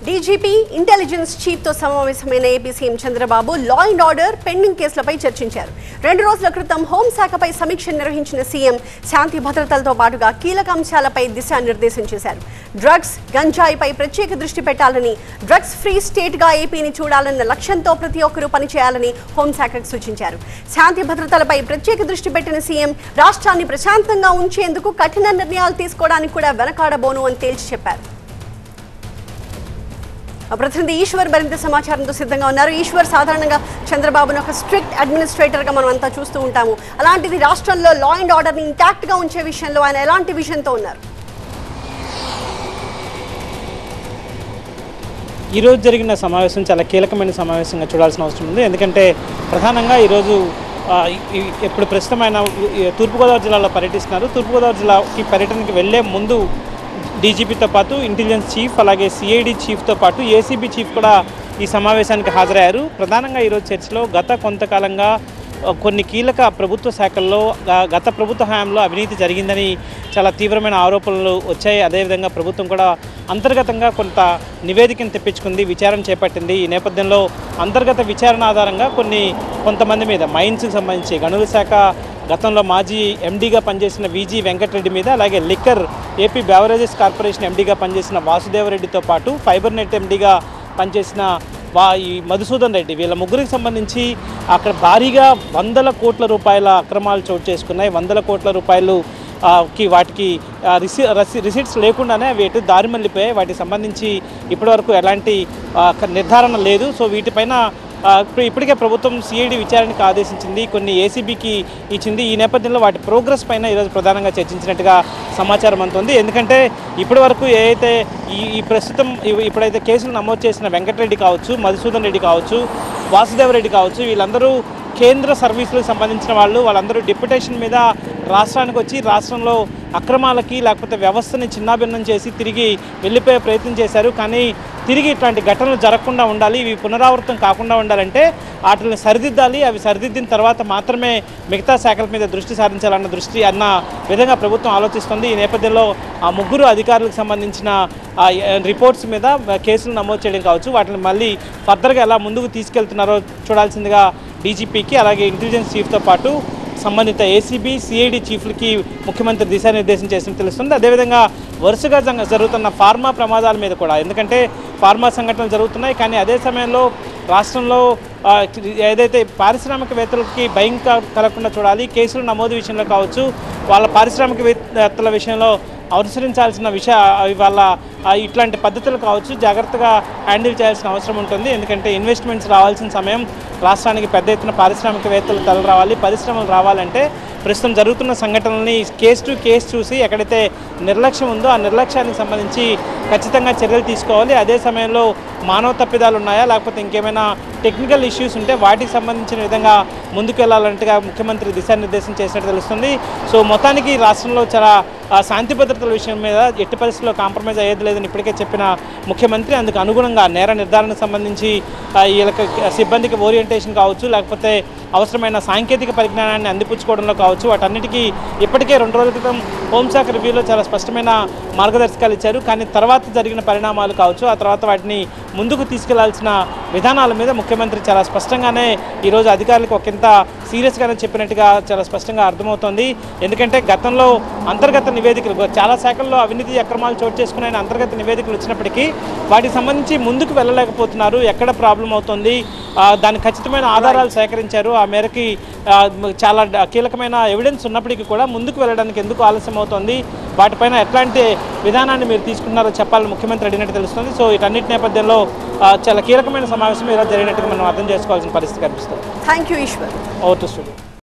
DGP intelligence chief తో సమావేశమైన AP CM Chandrababu law and order pending కేసులపై చర్చించారు. 2 రోజుల క్రితం హోంశాఖపై సమీక్ష నిర్వహించిన సీఎం శాంతి భద్రతలతో పాటుగా కీలక అంశాలపై దిశానిర్దేశం చేశారు. డ్రగ్స్, గంజాయిపై ప్రత్యేక దృష్టి పెట్టాలని, డ్రగ్స్ ఫ్రీ స్టేట్ గా ఏపీని చూడాలన్న లక్ష్యంతో ప్రతి ఒక్కరూ పనిచేయాలని హోంశాఖకు సూచించారు. శాంతి భద్రతలపై ప్రత్యేక దృష్టి పెట్టిన సీఎం రాష్ట్రాన్ని ప్రశాంతంగా ఉంచేందుకు కఠిన నిర్ణయాలు తీసుకోవడానికి కూడా వెనకాడబోను అని తేల్చి చెప్పారు. ప్రతినిధి ఈశ్వర్ మరింత సమాచారంతో సిద్ధంగా ఉన్నారు. ఈశ్వర్, సాధారణంగా చంద్రబాబును ఒక స్ట్రిక్ట్ అడ్మినిస్ట్రేటర్గా మనం అంతా చూస్తూ ఉంటాము. అలాంటిది రాష్ట్రంలో లా అండ్ ఆర్డర్ని ఇంటాక్ట్గా ఉంచే విషయంలో ఆయన ఎలాంటి విజన్తో ఉన్నారు? ఈరోజు జరిగిన సమావేశం చాలా కీలకమైన సమావేశంగా చూడాల్సిన అవసరం ఉంది. ఎందుకంటే ప్రధానంగా ఈరోజు ఇప్పుడు ప్రస్తుతం ఆయన తూర్పుగోదావరి జిల్లాలో పర్యటిస్తున్నారు. తూర్పుగోదావరి జిల్లాకి పర్యటనకి వెళ్లే ముందు డీజీపీతో పాటు ఇంటెలిజెన్స్ చీఫ్, అలాగే సిఐడి చీఫ్తో పాటు ఏసీబీ చీఫ్ కూడా ఈ సమావేశానికి హాజరయ్యారు. ప్రధానంగా ఈరోజు చర్చలో గత కొంతకాలంగా కొన్ని కీలక ప్రభుత్వ శాఖల్లో గత ప్రభుత్వ హయాంలో అవినీతి జరిగిందని చాలా తీవ్రమైన ఆరోపణలు వచ్చాయి. అదేవిధంగా ప్రభుత్వం కూడా అంతర్గతంగా కొంత నివేదికను తెప్పించుకుంది, విచారణ చేపట్టింది. ఈ నేపథ్యంలో అంతర్గత విచారణ ఆధారంగా కొంతమంది మీద మైన్స్కి సంబంధించి గనుల శాఖ గతంలో మాజీ ఎండీగా పనిచేసిన విజి వెంకటరెడ్డి మీద, అలాగే లిక్కర్ ఏపీ బెవరేజెస్ కార్పొరేషన్ ఎండీగా పనిచేసిన వాసుదేవరెడ్డితో పాటు ఫైబర్ నెట్ ఎండీగా పనిచేసిన ఈ మధుసూదన్ రెడ్డి, వీళ్ళ ముగ్గురికి సంబంధించి అక్కడ భారీగా 100 కోట్ల రూపాయల అక్రమాలు చోటు చేసుకున్నాయి. 100 కోట్ల రూపాయలు వాటికి రిసిట్స్ లేకుండానే అవి ఎటు దారి మళ్ళిపోయాయి. వాటికి సంబంధించి ఇప్పటివరకు ఎలాంటి నిర్ధారణ లేదు. సో వీటిపైన ఇప్పటికే ప్రభుత్వం సిఐడి విచారణకు ఆదేశించింది, కొన్ని ఏసీబీకి ఇచ్చింది. ఈ నేపథ్యంలో వాటి ప్రోగ్రెస్ పైన ఈరోజు ప్రధానంగా చర్చించినట్టుగా సమాచారం అందుతుంది. ఎందుకంటే ఇప్పటి వరకు ఏదైతే ప్రస్తుతం ఇప్పుడైతే కేసులు నమోదు చేసిన వెంకటరెడ్డి కావచ్చు, మధుసూదన్ రెడ్డి కావచ్చు, వాసుదేవరెడ్డి కావచ్చు, వీళ్ళందరూ కేంద్ర సర్వీసులకు సంబంధించిన వాళ్ళందరూ డిప్యుటేషన్ మీద రాష్ట్రానికి వచ్చి రాష్ట్రంలో అక్రమాలకి లేకపోతే వ్యవస్థని చిన్నాభిన్నం చేసి తిరిగి వెళ్ళిపోయే ప్రయత్నం చేశారు. కానీ తిరిగి ఇట్లాంటి ఘటనలు జరగకుండా ఉండాలి, ఇవి పునరావృతం కాకుండా ఉండాలంటే వాటిని సరిదిద్దాలి. అవి సరిదిద్దిన తర్వాత మాత్రమే మిగతా శాఖల మీద దృష్టి సారించాలన్న విధంగా ప్రభుత్వం ఆలోచిస్తుంది. ఈ నేపథ్యంలో ఆ ముగ్గురు అధికారులకు సంబంధించిన రిపోర్ట్స్ మీద కేసులు నమోదు చేయడం కావచ్చు, వాటిని మళ్ళీ ఫర్దర్గా ఎలా ముందుకు తీసుకెళ్తున్నారో చూడాల్సిందిగా డీజీపీకి, అలాగే ఇంటెలిజెన్స్ చీఫ్తో పాటు సంబంధిత ఏసీబీ, సిఐడి చీఫ్లకి ముఖ్యమంత్రి దిశానిర్దేశం చేసినట్టు తెలుస్తుంది. అదేవిధంగా వరుసగా జరుగుతున్న ఫార్మా ప్రమాదాల మీద కూడా, ఎందుకంటే ఫార్మా సంఘటనలు జరుగుతున్నాయి, కానీ అదే సమయంలో రాష్ట్రంలో ఏదైతే పారిశ్రామికవేత్తలకి భయం కలగకుండా చూడాలి. కేసుల నమోదు విషయంలో కావచ్చు, వాళ్ళ పారిశ్రామికవేత్తల విషయంలో అనుసరించాల్సిన వాళ్ళ ఇట్లాంటి పద్ధతులు కావచ్చు జాగ్రత్తగా హ్యాండిల్ చేయాల్సిన అవసరం ఉంటుంది. ఎందుకంటే ఇన్వెస్ట్మెంట్స్ రావాల్సిన సమయం, రాష్ట్రానికి పెద్ద ఎత్తున పారిశ్రామికవేత్తలు తల రావాలి, పరిశ్రమలు రావాలంటే ప్రస్తుతం జరుగుతున్న సంఘటనల్ని కేస్ టు కేసు చూసి ఎక్కడైతే నిర్లక్ష్యం ఉందో ఆ నిర్లక్ష్యానికి సంబంధించి ఖచ్చితంగా చర్యలు తీసుకోవాలి. అదే సమయంలో మానవ తప్పిదాలు ఉన్నాయా లేకపోతే ఇంకేమైనా టెక్నికల్ ఇష్యూస్ ఉంటే వాటికి సంబంధించిన విధంగా ముందుకు వెళ్ళాలంటగా ముఖ్యమంత్రి దిశానిర్దేశం చేసినట్టు తెలుస్తుంది. సో మొత్తానికి రాష్ట్రంలో చాలా శాంతి భద్రతల విషయం మీద ఎట్టి పరిస్థితుల్లో కాంప్రమైజ్ అయ్యేది లేదని ఇప్పటికే చెప్పిన ముఖ్యమంత్రి, అందుకు అనుగుణంగా నేర నిర్ధారణకు సంబంధించి వీళ్ళకి సిబ్బందికి ఓరియంటేషన్ కావచ్చు, లేకపోతే అవసరమైన సాంకేతిక పరిజ్ఞానాన్ని అందిపుచ్చుకోవడంలో కావచ్చు, వాటన్నిటికీ ఇప్పటికే 2 రోజుల క్రితం హోంశాఖ రివ్యూలో చాలా స్పష్టమైన మార్గదర్శకాలు ఇచ్చారు. కానీ తర్వాత జరిగిన పరిణామాలు కావచ్చు, ఆ తర్వాత వాటిని ముందుకు తీసుకెళ్లాల్సిన విధానాల మీద ముఖ్యమంత్రి చాలా స్పష్టంగానే ఈరోజు అధికారులకు ఒకంత సీరియస్గానే చెప్పినట్టుగా చాలా స్పష్టంగా అర్థమవుతోంది. ఎందుకంటే గతంలో అంతర్గత నివేదికలు చాలా శాఖల్లో అవినీతి అక్రమాలు చోటు చేసుకునే అంతర్గత నివేదికలు వచ్చినప్పటికీ వాటికి సంబంధించి ముందుకు వెళ్ళలేకపోతున్నారు. ఎక్కడ ప్రాబ్లం అవుతుంది, దానికి ఖచ్చితమైన ఆధారాలు సేకరించారు. ఆ మేరకి చాలా కీలకమైన ఎవిడెన్స్ ఉన్నప్పటికీ కూడా ముందుకు వెళ్ళడానికి ఎందుకు ఆలస్యం అవుతుంది, వాటిపైన ఎట్లాంటి విధానాన్ని మీరు తీసుకున్నారో చెప్పాలని ముఖ్యమంత్రి అడిగినట్టు తెలుస్తుంది. సో వీటన్నిటి నేపథ్యంలో చాలా కీలకమైన సమావేశం ఈరోజు జరిగినట్టుగా మనం అర్థం చేసుకోవాల్సిన పరిస్థితి కనిపిస్తుంది. Thank you Eshwar. Over to studio.